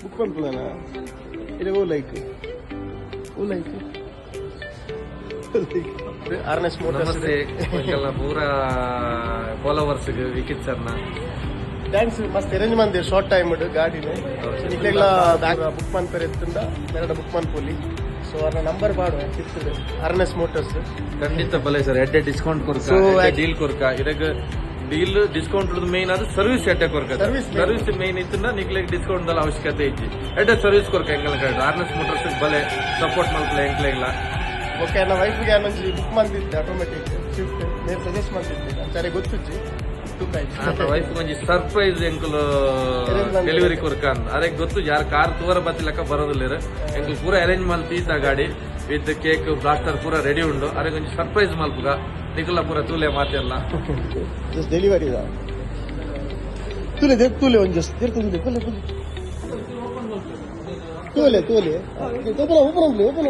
book ಮಾಡ್ಕೊಳ್ಳೋಣ ಇದು harness motors ಪೂರಾ ಫಾಲೋವರ್ಸ್ ವಿಕಿತ್ ಸರ್ನ ಥ್ಯಾಂಕ್ಸ್ ಮಸ್ತ್ ಅರೇಂಜ್ ಮಾಡಿದೆ ಶಾರ್ಟ್ ಟೈಮ್ ಗಾಡಿನ ಈಗಲೆಲ್ಲ ಬುಕ್ ಮಾಡ್ತಾರೆ ಎರಡು ಬುಕ್ ಮಾಡ್ಕೊಳ್ಳಿ ಸೊ ಅವ್ರ ನಂಬರ್ ಬಾಡು ಸಿಗ್ತದೆ ಆರ್ನೆಸ್ ಮೋಟರ್ಸ್ ಖಂಡಿತ ಬಲೆ ಸರ್ ಎಡ್ಡೆ ಡಿಸ್ಕೌಂಟ್ ಕೊರ್ಕ ಡೀಲ್ ಕೊರ್ಕ ಇದಾಗ ಡೀಲ್ ಡಿಸ್ಕೌಂಟ್ ಮೇನ್ ಅದು ಸರ್ವಿಸ್ ಎಡ್ಡೆ ಕೊರ್ಕ ಸರ್ವಿಸ್ ಮೇನ್ ಇತ್ತು ನಿಕ್ಲೆಗ್ ಡಿಸ್ಕೌಂಟ್ ಅವಶ್ಯಕತೆ ಐತಿ ಎಡ್ಡೆ ಸರ್ವಿಸ್ ಕೊರ್ಕ ಎಂಗಲ ಆರ್ನೆಸ್ ಮೋಟರ್ಸ್ ಬಲೆ ಸಪೋರ್ಟ್ ಮಾಡ್ಕೊಳ ಎಂಕ್ಲೆಗ್ಲ ಓಕೆ ನನ್ನ ವೈಫ್ಗೆ ಅನ್ನೊಂದು ಬುಕ್ ಮಾಡ್ತಿದ್ದೆ ಆಟೋಮೆಟಿಕ್ ಶಿಫ್ಟ್ నేను ಸಜೆಸ್ಟ್ ಮಾಡ್ತಿದ್ದೆ ಸರಿ ಗೊತ್ತಿಜ್ಜಿ ವೈಫ್ ಮಂಜಿ ಸರ್ಪ್ರೈಸ್ ಎಂಕುಲು ಡೆಲಿವರಿ ಕೊರ್ಕ ಅದಕ್ಕೆ ಗೊತ್ತು ಯಾರು ಕಾರ್ ತೂವರ ಬತ್ತಿಲಕ್ಕ ಬರೋದಿಲ್ಲ ಎಂಕುಲು ಪೂರ ಅರೇಂಜ್ ಮಲ್ತಿದ್ದ ಗಾಡಿ ವಿತ್ ಕೇಕ್ ಬ್ಲಾಸ್ಟರ್ ಪೂರ ರೆಡಿ ಉಂಡು ಅದಕ್ಕೆ ಒಂಜಿ ಸರ್ಪ್ರೈಸ್ ಮಲ್ಪುಗ ನಿಕುಲ ಪೂರ ತೂಲೆ ಮಾತೆಲ್ಲ ಜಸ್ಟ್ ಡೆಲಿವರಿ ತೂಲೆ ತೂಲೆ ಒಂದು ಜಸ್ಟ್ ತೂಲೆ ತೂಲೆ ತೂಲೆ ಓಪನ್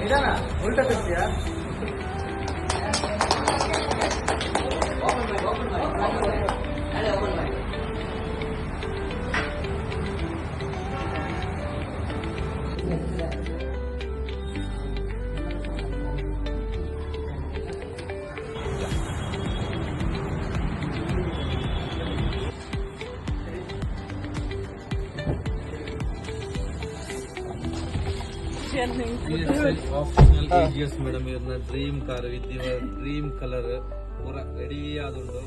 ಇದಾನ ಉಲ್ಟಾ ತಿರ್ತೀಯಾ ಮೇಡಮ್ ಇವ್ರನ್ನ dream car with your dream colour ಪೂರ ರೆಡಿ ಆದುಂಡು